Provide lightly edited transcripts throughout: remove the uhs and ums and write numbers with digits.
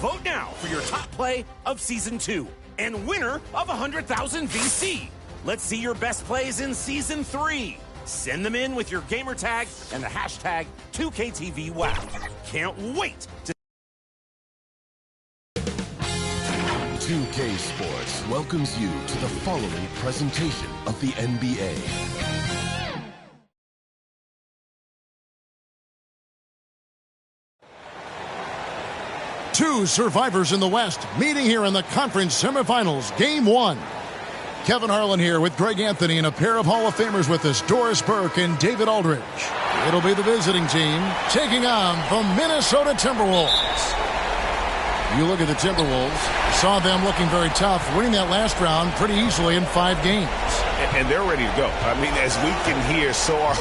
Vote now for your top play of Season 2 and winner of 100,000 VC. Let's see your best plays in Season 3. Send them in with your gamer tag and the hashtag 2KTVWow. Can't wait to 2K Sports welcomes you to the following presentation of the NBA. Two survivors in the West meeting here in the conference semifinals, Game 1. Kevin Harlan here with Greg Anthony and a pair of Hall of Famers with us, Doris Burke and David Aldridge. It'll be the visiting team taking on the Minnesota Timberwolves. You look at the Timberwolves, saw them looking very tough, winning that last round pretty easily in 5 games. And they're ready to go. I mean, as we can hear, so are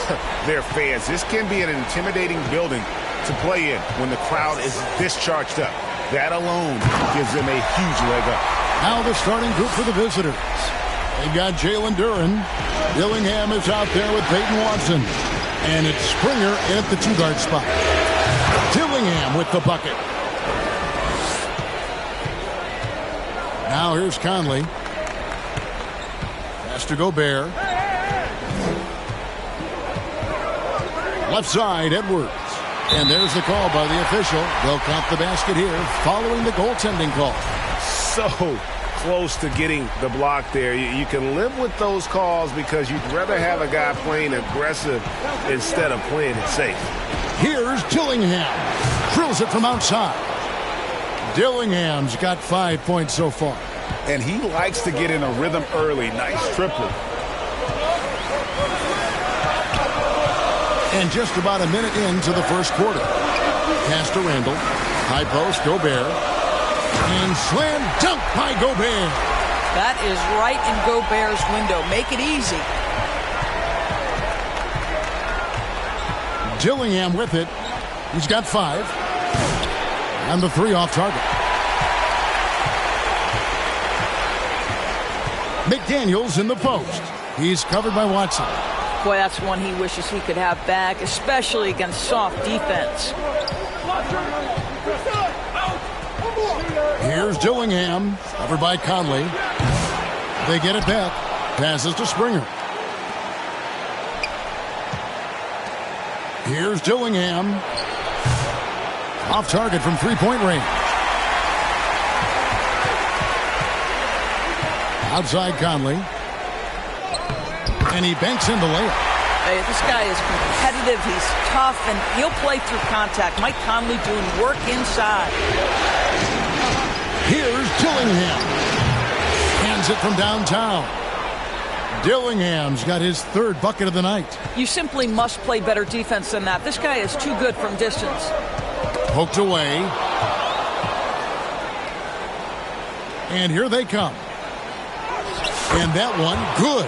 their fans. This can be an intimidating building to play in when the crowd is this charged up. That alone gives them a huge leg up. Now the starting group for the visitors. They've got Jalen Duren. Dillingham is out there with Peyton Watson. And it's Springer at the 2-guard spot. Dillingham with the bucket. Now here's Conley. Pass to Gobert. Left side, Edwards. And there's the call by the official. They'll count the basket here following the goaltending call. So close to getting the block there. You can live with those calls because you'd rather have a guy playing aggressive instead of playing it safe. Here's Dillingham. Drills it from outside. Dillingham's got 5 points so far. And he likes to get in a rhythm early. Nice triple. And just about a minute into the first quarter. Pass to Randall. High post, Gobert. And slam dunk by Gobert. That is right in Gobert's window. Make it easy. Dillingham with it. He's got 5. And the 3 off target. McDaniels in the post. He's covered by Watson. Boy, that's one he wishes he could have back, especially against soft defense. Here's Dillingham, covered by Conley. They get it back. Passes to Springer. Here's Dillingham. Off target from 3-point range. Outside Conley. And he banks in the layup. Hey, this guy is competitive. He's tough, and he'll play through contact. Mike Conley doing work inside. Here's Dillingham. Hands it from downtown. Dillingham's got his 3rd bucket of the night. You simply must play better defense than that. This guy is too good from distance. Poked away. And here they come. And that one, good.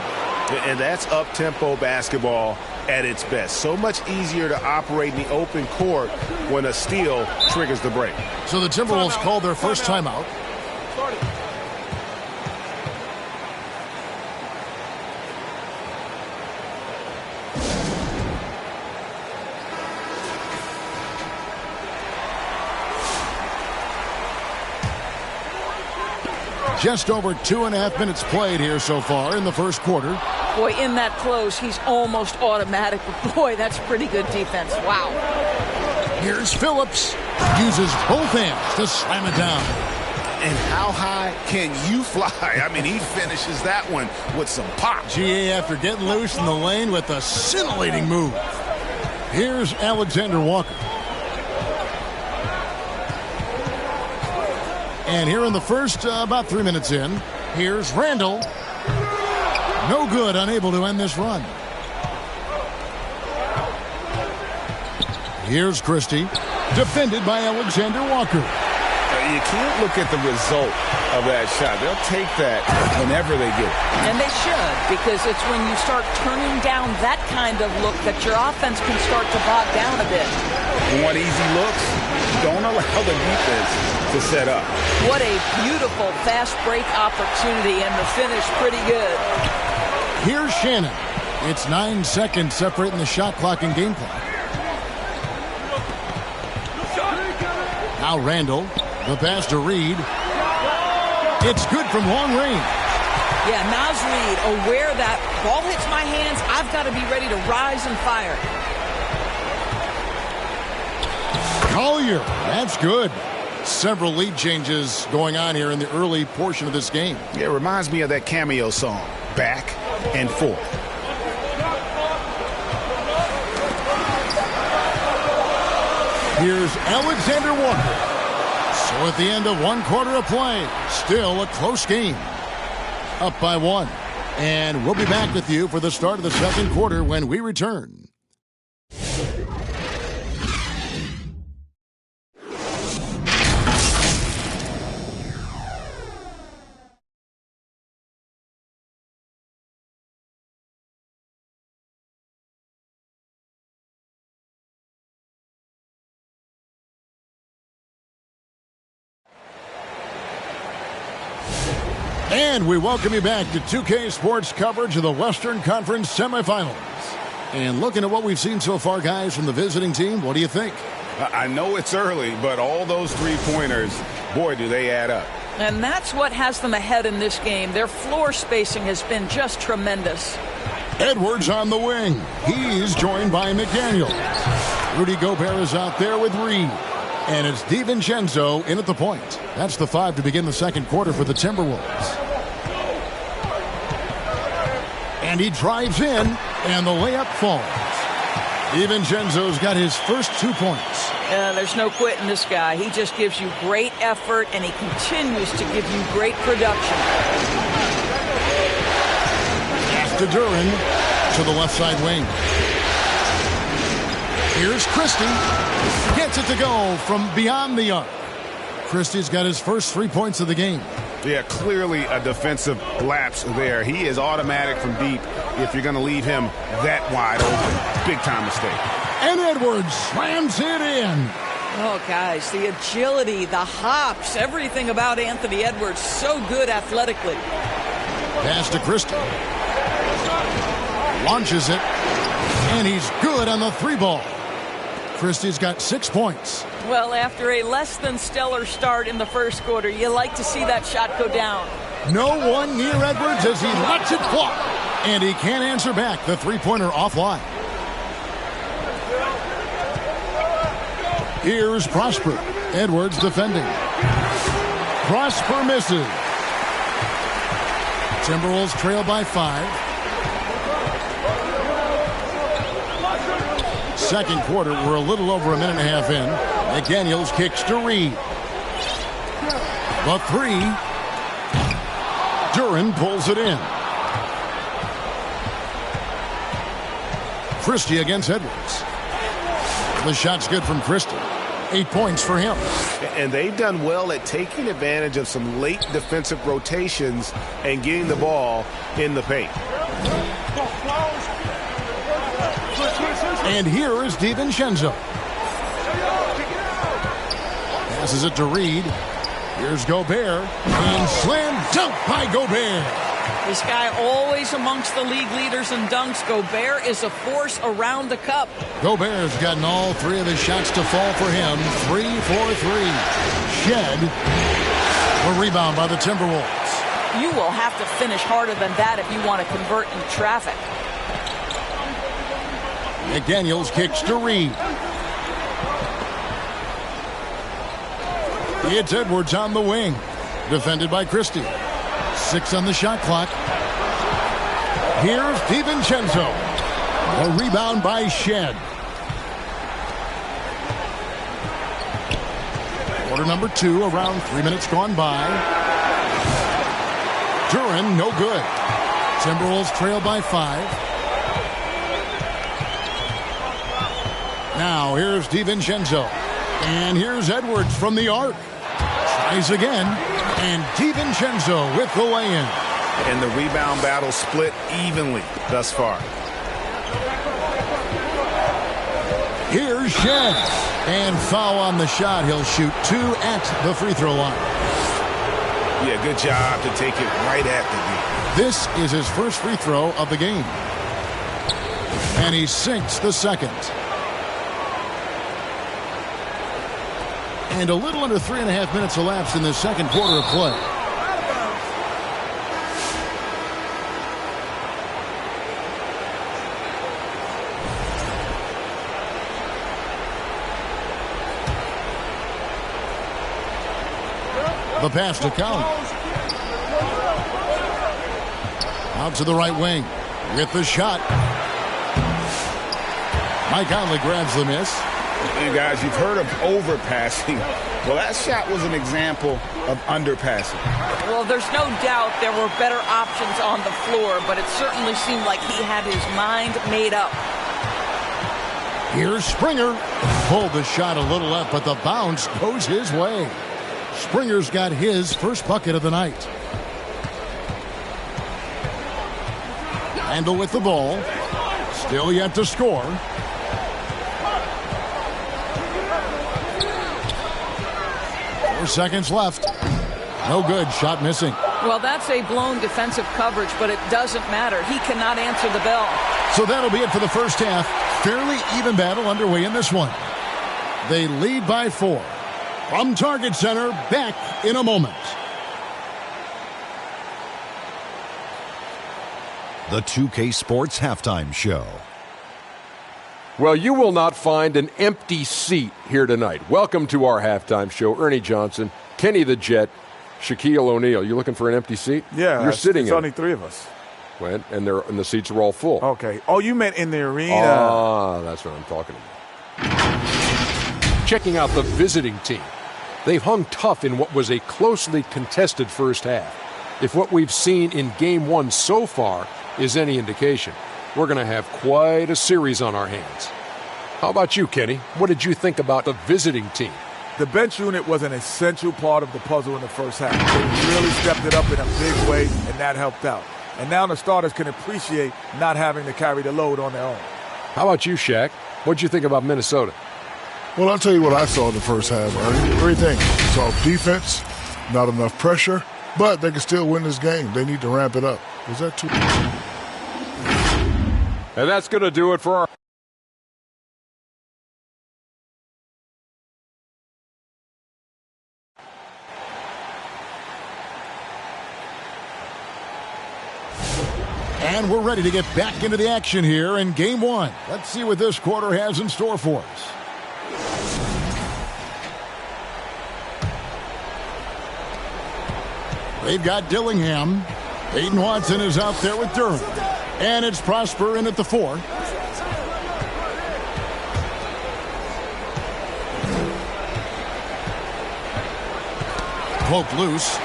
And that's up-tempo basketball at its best. So much easier to operate in the open court when a steal triggers the break. So the Timberwolves called their first timeout. Just over 2.5 minutes played here so far in the first quarter. Boy, in that close, he's almost automatic. But boy, that's pretty good defense. Wow. Here's Phillips. Uses both hands to slam it down. And how high can you fly? I mean, he finishes that one with some pop. GA after getting loose in the lane with a scintillating move. Here's Alexander Walker. And here in the first, about 3 minutes in, here's Randall. No good, unable to end this run. Here's Christie, defended by Alexander Walker. You can't look at the result of that shot. They'll take that whenever they get it. And they should, because it's when you start turning down that kind of look that your offense can start to bog down a bit. You want easy looks? Don't allow the defense to set up. What a beautiful fast break opportunity, and the finish pretty good. Here's Shannon. It's 9 seconds separating the shot clock and game clock. Now Randall. The pass to Reed. It's good from long range. Yeah, Naz Reid, aware that ball hits my hands, I've got to be ready to rise and fire. Collier, that's good. Several lead changes going on here in the early portion of this game. Yeah, it reminds me of that Cameo song, Back and Forth. Here's Alexander Walker. So at the end of one quarter of play, still a close game. Up by 1. And we'll be back with you for the start of the second quarter when we return. And we welcome you back to 2K Sports coverage of the Western Conference semifinals. And looking at what we've seen so far, guys, from the visiting team, what do you think? I know it's early, but all those three-pointers, boy, do they add up. And that's what has them ahead in this game. Their floor spacing has been just tremendous. Edwards on the wing. He's joined by McDaniel. Rudy Gobert is out there with Reed. And it's DiVincenzo in at the point. That's the 5 to begin the second quarter for the Timberwolves. And he drives in, and the layup falls. DiVincenzo's got his first 2 points. There's no quitting this guy. He just gives you great effort, and he continues to give you great production. Pass to Duran to the left side wing. Here's Christie. Gets it to go from beyond the arc. Christie's got his first 3 points of the game. Yeah, clearly a defensive lapse there. He is automatic from deep if you're going to leave him that wide open. Big-time mistake. And Edwards slams it in. Oh, guys, the agility, the hops, everything about Anthony Edwards, so good athletically. Pass to Christie. Launches it. And he's good on the 3-ball. Christie's got 6 points. Well, after a less than stellar start in the first quarter, you like to see that shot go down. No one near Edwards as he lets it fly. And he can't answer back. The 3-pointer offline. Here's Prosper. Edwards defending. Prosper misses. Timberwolves trail by 5. Second quarter, we're a little over a minute and a half in. McDaniels kicks to Reed. The 3. Duran pulls it in. Christie against Edwards. The shot's good from Christie. 8 points for him. And they've done well at taking advantage of some late defensive rotations and getting the ball in the paint. And here is DiVincenzo. Passes it to Reed. Here's Gobert. And slam dunk by Gobert. This guy always amongst the league leaders in dunks. Gobert is a force around the cup. Gobert's gotten all 3 of his shots to fall for him. 3 for 3. Shed. A rebound by the Timberwolves. You will have to finish harder than that if you want to convert in traffic. McDaniels kicks to Reed. It's Edwards on the wing. Defended by Christie. 6 on the shot clock. Here's DiVincenzo. A rebound by Shed. Quarter number 2, around 3 minutes gone by. Duran, no good. Timberwolves trail by 5. Now, here's DiVincenzo. And here's Edwards from the arc. Tries again. And DiVincenzo with the lay-in. And the rebound battle split evenly thus far. Here's Shed. And foul on the shot. He'll shoot 2 at the free throw line. Yeah, good job to take it right at the knee. This is his first free throw of the game. And he sinks the second. And a little under 3.5 minutes elapsed in the second quarter of play. The pass to Conley. Out to the right wing with the shot. Mike Conley grabs the miss. And guys, you've heard of overpassing. Well, that shot was an example of underpassing. Well, there's no doubt there were better options on the floor, but it certainly seemed like he had his mind made up. Here's Springer. Pulled the shot a little up, but the bounce goes his way. Springer's got his first bucket of the night. Randall with the ball. Still yet to score. Seconds left. No good. Shot missing. Well, that's a blown defensive coverage, but it doesn't matter. He cannot answer the bell. So that'll be it for the first half. Fairly even battle underway in this one. They lead by 4. From Target Center, back in a moment. The 2K Sports Halftime Show. Well, you will not find an empty seat here tonight. Welcome to our halftime show. Ernie Johnson, Kenny the Jet, Shaquille O'Neal. You looking for an empty seat? Yeah, you're sitting it's in. only 3 of us. When and the seats are all full. Okay. Oh, you meant in the arena? Ah, that's what I'm talking about. Checking out the visiting team. They've hung tough in what was a closely contested first half. If what we've seen in Game 1 so far is any indication, we're going to have quite a series on our hands. How about you, Kenny? What did you think about the visiting team? The bench unit was an essential part of the puzzle in the first half. They really stepped it up in a big way, and that helped out. And now the starters can appreciate not having to carry the load on their own. How about you, Shaq? What did you think about Minnesota? Well, I'll tell you what I saw in the first half, Ernie. 3 things. Soft defense, not enough pressure, but they can still win this game. They need to ramp it up. Was that too... And that's going to do it for our... And we're ready to get back into the action here in Game 1. Let's see what this quarter has in store for us. They've got Dillingham. Aiden Watson is out there with Durham. And it's Prosper in at the 4. Poke loose.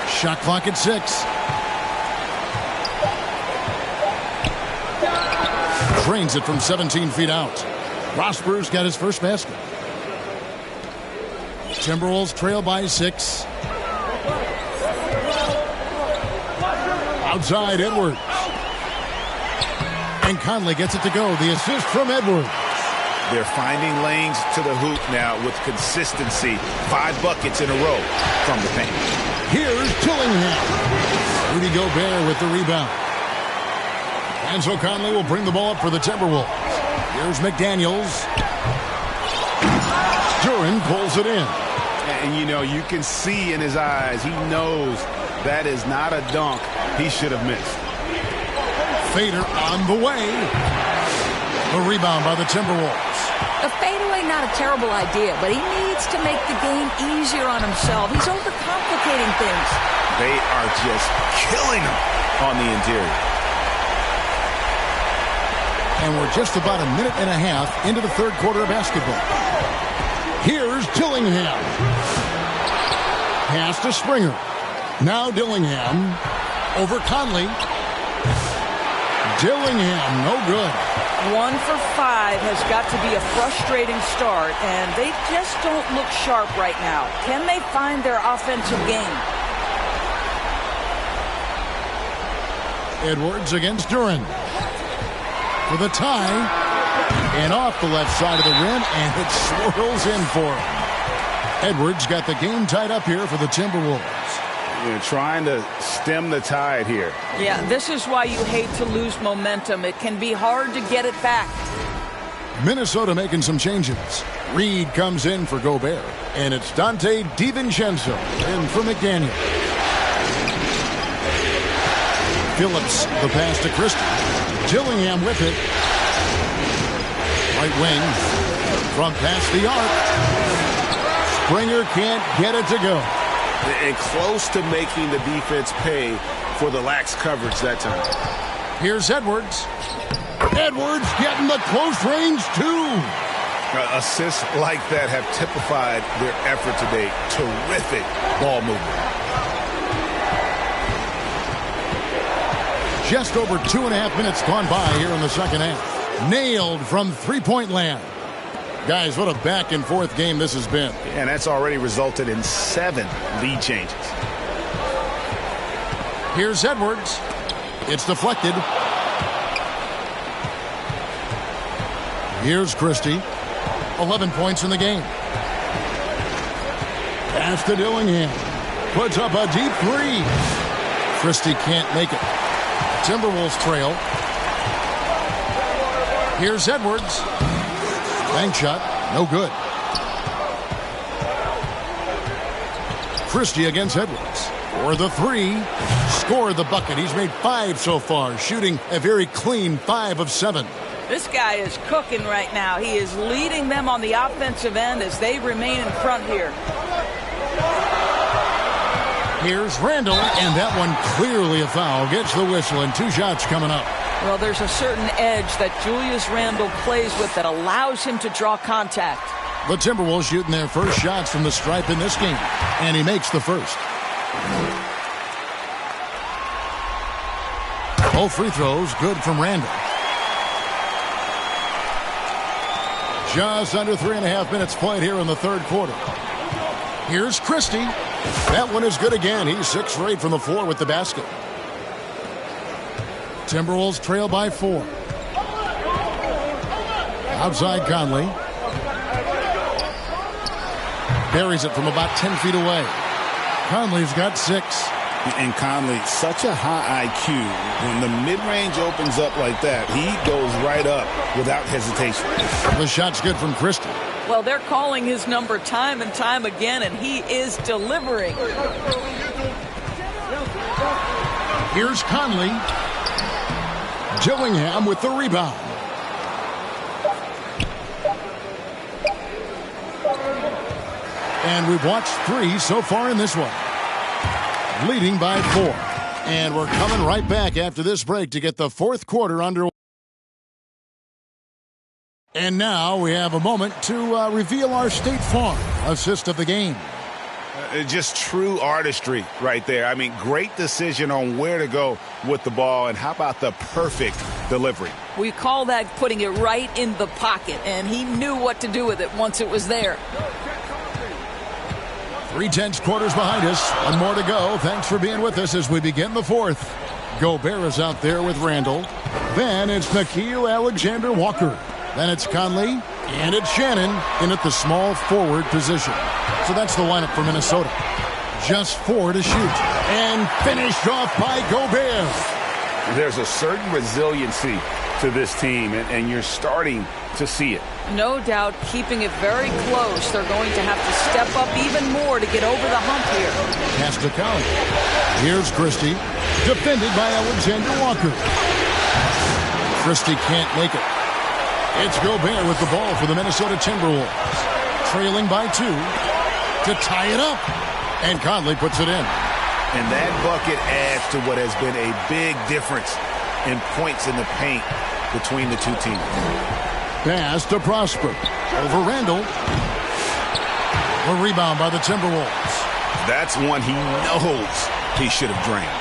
Shot clock at 6. Drains it from 17 feet out. Prosper's got his first basket. Timberwolves trail by 6. Outside, Edwards. And Conley gets it to go. The assist from Edwards. They're finding lanes to the hoop now with consistency. 5 buckets in a row from the paint. Here's Dillingham. Rudy Gobert with the rebound. And so Conley will bring the ball up for the Timberwolves. Here's McDaniels. Duran pulls it in. And, you know, you can see in his eyes, he knows that is not a dunk he should have missed. Fader on the way. The rebound by the Timberwolves. A fadeaway, not a terrible idea, but he needs to make the game easier on himself. He's overcomplicating things. They are just killing him on the interior. And we're just about a minute and a half into the third quarter of basketball. Here's Dillingham. Pass to Springer. Now Dillingham over Conley. Dillingham, no good. 1 for 5 has got to be a frustrating start, and they just don't look sharp right now. Can they find their offensive game? Edwards against Duran. For the tie. And off the left side of the rim, and it swirls in for him. Edwards got the game tied up here for the Timberwolves. You're trying to stem the tide here. Yeah, this is why you hate to lose momentum. It can be hard to get it back. Minnesota making some changes. Reed comes in for Gobert. And it's Dante DiVincenzo in for McDaniel. Phillips, the pass to Christie. Dillingham with it. Right wing. From past the arc. Springer can't get it to go. And close to making the defense pay for the lax coverage that time. Here's Edwards. Edwards getting the close range, too. Assists like that have typified their effort today. Terrific ball movement. Just over 2.5 minutes gone by here in the second half. Nailed from three-point land. Guys, what a back-and-forth game this has been. And that's already resulted in 7 lead changes. Here's Edwards. It's deflected. Here's Christie. 11 points in the game. Pass to Dillingham. Puts up a deep three. Christie can't make it. Timberwolves trail. Here's Edwards. Bank shot. No good. Christie against Edwards. For the three. Scored the bucket. He's made 5 so far. Shooting a very clean 5 of 7. This guy is cooking right now. He is leading them on the offensive end as they remain in front here. Here's Randall, and that one clearly a foul. Gets the whistle, and 2 shots coming up. Well, there's a certain edge that Julius Randle plays with that allows him to draw contact. The Timberwolves shooting their first shots from the stripe in this game, and he makes the first. Both free throws good from Randall. Just under 3.5 minutes played here in the third quarter. Here's Christie. That one is good again. He's 6 for 8 from the floor with the basket. Timberwolves trail by 4. Outside Conley. Buries it from about 10 feet away. Conley's got 6. And Conley, such a high IQ. When the mid-range opens up like that, he goes right up without hesitation. The shot's good from Christie. Well, they're calling his number time and time again, and he is delivering. Here's Conley. Dillingham with the rebound. And we've watched 3 so far in this one. Leading by 4. And we're coming right back after this break to get the fourth quarter underway. And now we have a moment to reveal our State Farm assist of the game. Just true artistry right there. I mean, great decision on where to go with the ball, and how about the perfect delivery? We call that putting it right in the pocket, and he knew what to do with it once it was there. 3/10 quarters behind us. 1 more to go. Thanks for being with us as we begin the fourth. Gobert is out there with Randall. Then it's Nickeil Alexander-Walker. Then it's Conley. And it's Shannon in at the small forward position. So that's the lineup for Minnesota. Just 4 to shoot. And finished off by Gobert. There's a certain resiliency to this team, and you're starting to see it. No doubt, keeping it very close. They're going to have to step up even more to get over the hump here. Pass to Conley. Here's Christie. Defended by Alexander-Walker. Christie can't make it. It's Gobert with the ball for the Minnesota Timberwolves. Trailing by 2 to tie it up. And Conley puts it in. And that bucket adds to what has been a big difference in points in the paint between the two teams. Pass to Prosper. Over Randall. A rebound by the Timberwolves. That's one he knows he should have drained.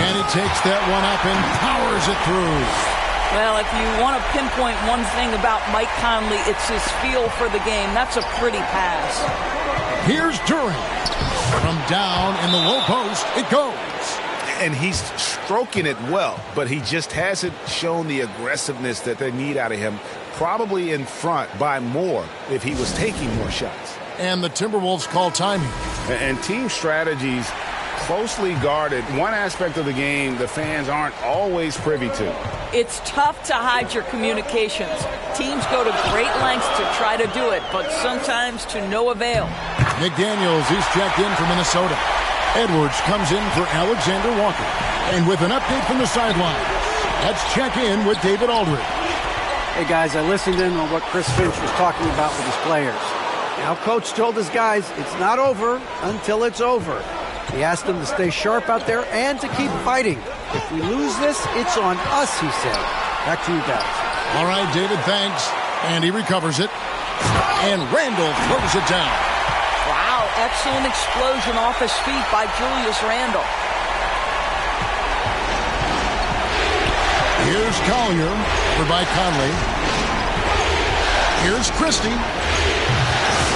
And he takes that one up and powers it through. Well, if you want to pinpoint one thing about Mike Conley, it's his feel for the game. That's a pretty pass. Here's Durant. From down in the low post, it goes. And he's stroking it well, but he just hasn't shown the aggressiveness that they need out of him. Probably in front by more if he was taking more shots. And the Timberwolves call timing. And team strategies closely guarded. One aspect of the game the fans aren't always privy to. It's tough to hide your communications. Teams go to great lengths to try to do it, but sometimes to no avail. McDaniels is checked in for Minnesota. Edwards comes in for Alexander Walker. And with an update from the sideline, let's check in with David Aldridge. Hey, guys, I listened in on what Chris Finch was talking about with his players. Now, Coach told his guys it's not over until it's over. He asked them to stay sharp out there and to keep fighting. If we lose this, it's on us, he said. Back to you guys. All right, David, thanks. And he recovers it. And Randall throws it down. Wow, excellent explosion off his feet by Julius Randle. Here's Collier for by Conley. Here's Christie.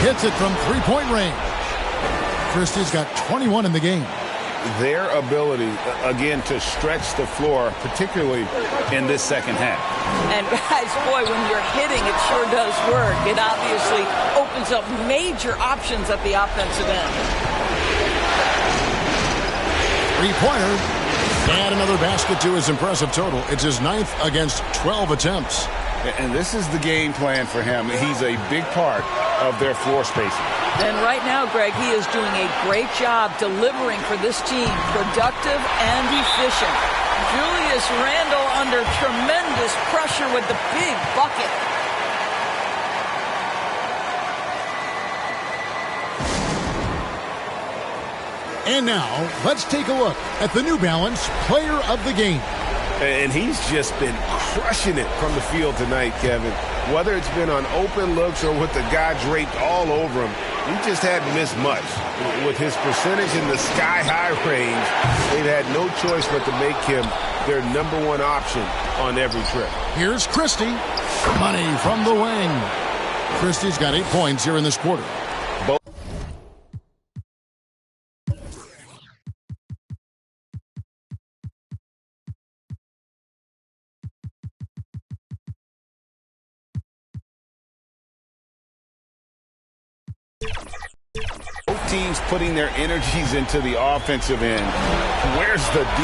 Hits it from three-point range. Christie's got 21 in the game. Their ability, again, to stretch the floor, particularly in this second half. And guys, boy, when you're hitting, it sure does work. It obviously opens up major options at the offensive end. Three-pointer. And another basket to his impressive total. It's his 9th against 12 attempts. And this is the game plan for him. He's a big part of their floor spacing. And right now, Greg, he is doing a great job delivering for this team, productive and efficient. Julius Randle under tremendous pressure with the big bucket. And now, let's take a look at the New Balance Player of the Game. And he's just been crushing it from the field tonight, Kevin. Whether it's been on open looks or with the guy draped all over him, he just hadn't missed much. With his percentage in the sky-high range, they've had no choice but to make him their #1 option on every trip. Here's Christie. Money from the wing. Christie's got 8 points here in this quarter. Both teams putting their energies into the offensive end. Where's the D?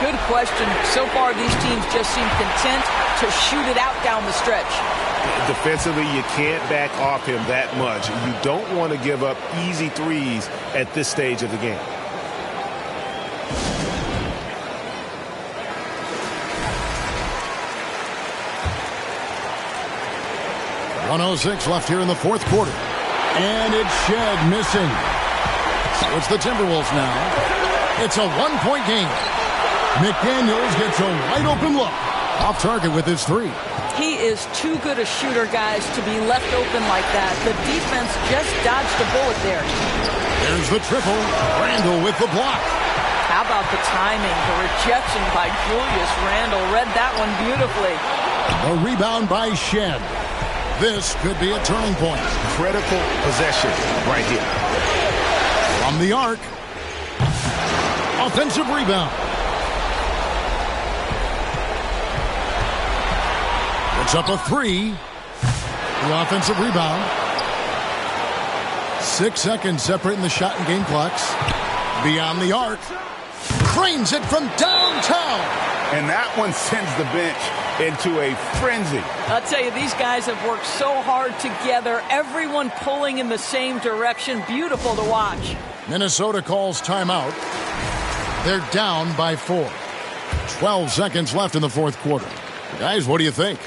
Good question. So far, these teams just seem content to shoot it out down the stretch. Defensively, you can't back off him that much. You don't want to give up easy threes at this stage of the game. .106 left here in the fourth quarter. And it's Shed missing. So it's the Timberwolves now. It's a one-point game. McDaniels gets a wide-open look. Off target with his three. He is too good a shooter, guys, to be left open like that. The defense just dodged a bullet there. There's the triple. Randle with the block. How about the timing? The rejection by Julius Randle. Read that one beautifully. A rebound by Shed. This could be a turning point. Critical possession right here. From the arc. Offensive rebound. It's up a three. The offensive rebound. 6 seconds separating the shot and game clocks. Beyond the arc. Cranes it from downtown. And that one sends the bench into a frenzy. I'll tell you, these guys have worked so hard together. Everyone pulling in the same direction. Beautiful to watch. Minnesota calls timeout. They're down by 4. 12 seconds left in the fourth quarter. Guys, what do you think?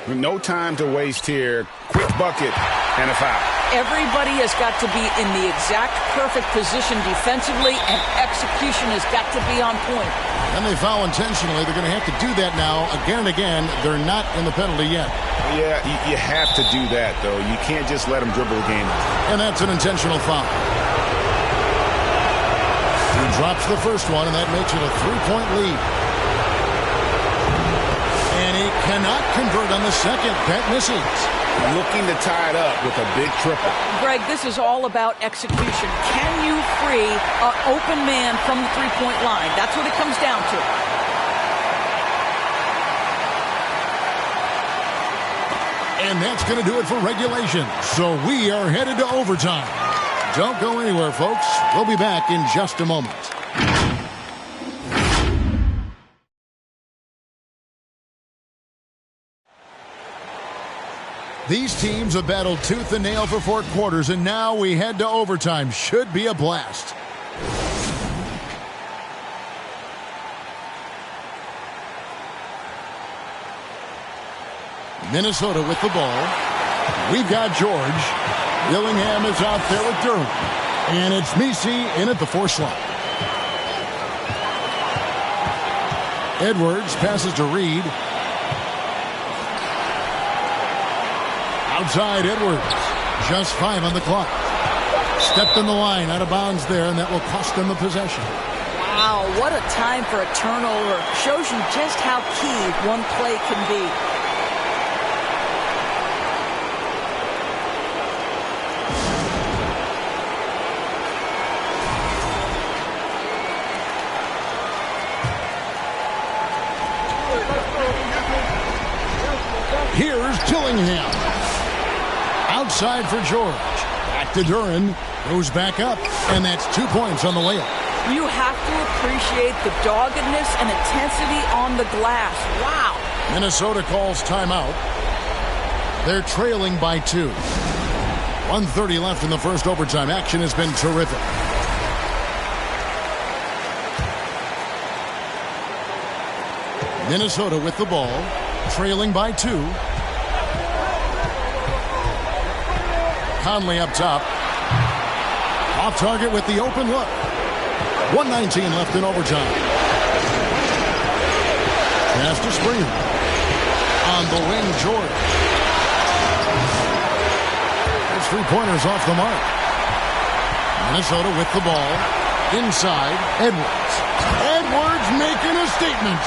No time to waste here. Quick bucket and a foul. Everybody has got to be in the exact perfect position defensively, and execution has got to be on point. And they foul intentionally. They're going to have to do that now again and again. They're not in the penalty yet. Yeah, you have to do that, though. You can't just let them dribble the game. And that's an intentional foul. He drops the first one, and that makes it a 3-point lead. And he cannot convert on the second. That misses. Looking to tie it up with a big triple. Greg, this is all about execution. Can you free an open man from the three-point line? That's what it comes down to. And that's going to do it for regulation. So we are headed to overtime. Don't go anywhere, folks. We'll be back in just a moment. These teams have battled tooth and nail for 4 quarters, and now we head to overtime. Should be a blast. Minnesota with the ball. We've got George. Dillingham is out there with Durham. And it's Messi in at the 4 slot. Edwards passes to Reed. Outside Edwards. Just 5 on the clock. Stepped in the line, out of bounds there, and that will cost them the possession. Wow, what a time for a turnover. Shows you just how key one play can be. Here's Dillingham. Outside for George. Back to Duran. Goes back up. And that's 2 points on the layup. You have to appreciate the doggedness and intensity on the glass. Wow. Minnesota calls timeout. They're trailing by 2. 1:30 left in the first overtime. Action has been terrific. Minnesota with the ball. Trailing by 2. Conley up top. Off target with the open look. 1:19 left in overtime. Pass to Springer. On the wing, George. There's 3-pointers off the mark. Minnesota with the ball. Inside, Edwards. Edwards making a statement.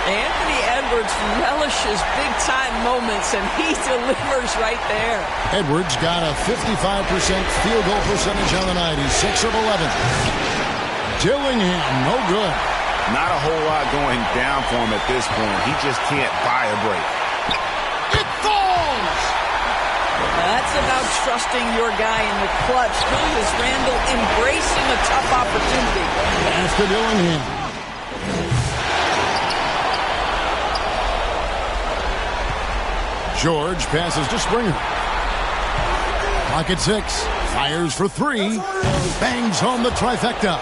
Anthony Edwards relishes big-time moments, and he delivers right there. Edwards got a 55% field goal percentage on the night. He's 6 of 11. Dillingham, no good. Not a whole lot going down for him at this point. He just can't buy a break. It falls! That's about trusting your guy in the clutch. Julius Randle embracing a tough opportunity. Pass to Dillingham. George passes to Springer. Pocket 6. Fires for 3. Bangs home the trifecta.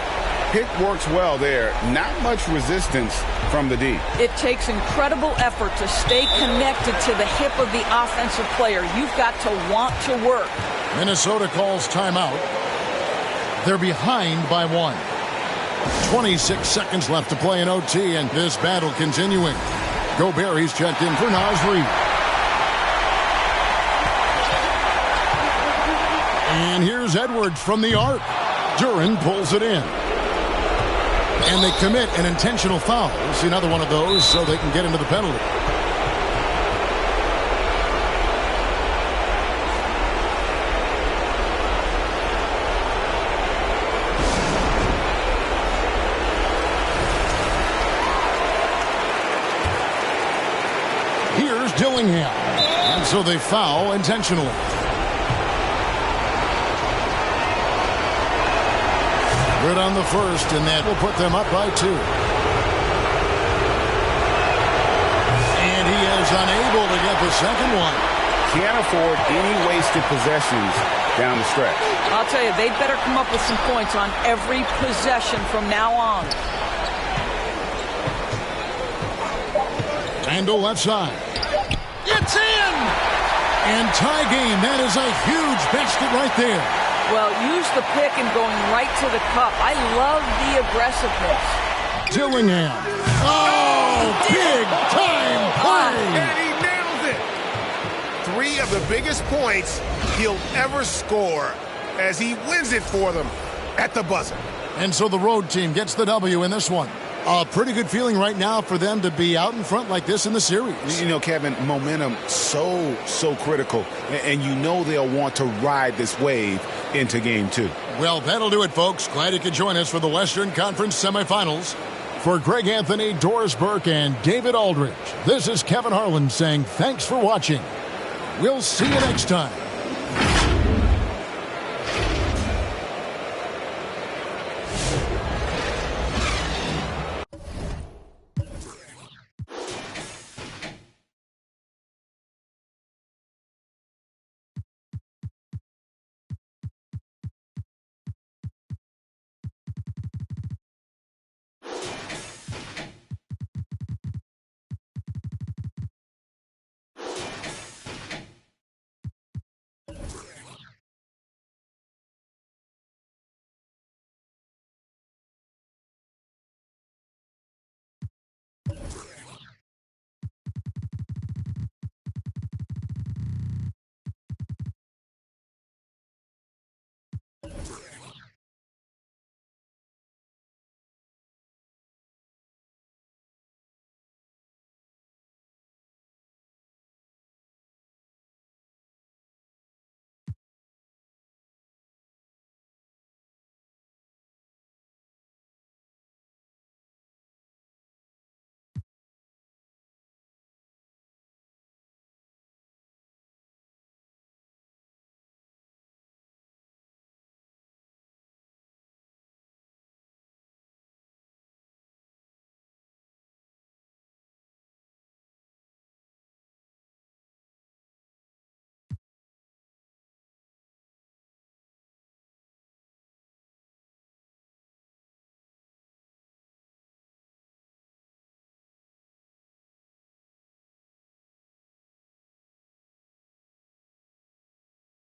Pick works well there. Not much resistance from the D. It takes incredible effort to stay connected to the hip of the offensive player. You've got to want to work. Minnesota calls timeout. They're behind by 1. 26 seconds left to play in OT, and this battle continuing. Gobert, he's checked in for Naz Reid. And here's Edwards from the arc. Duran pulls it in. And they commit an intentional foul. We'll see another one of those so they can get into the penalty. Here's Dillingham. And so they foul intentionally. Good on the first, and that will put them up by 2. And he is unable to get the second one. Can't afford any wasted possessions down the stretch. I'll tell you, they'd better come up with some points on every possession from now on. Randle left side. It's in! And tie game. That is a huge basket right there. Well, use the pick and going right to the cup. I love the aggressiveness. Dillingham. Oh, big time play. And he nails it. 3 of the biggest points he'll ever score as he wins it for them at the buzzer. And so the road team gets the W in this one. A pretty good feeling right now for them to be out in front like this in the series. You know, Kevin, momentum so critical. And you know they'll want to ride this wave into Game 2. Well, that'll do it, folks. Glad you could join us for the Western Conference semifinals. For Greg Anthony, Doris Burke, and David Aldridge, this is Kevin Harlan saying thanks for watching. We'll see you next time.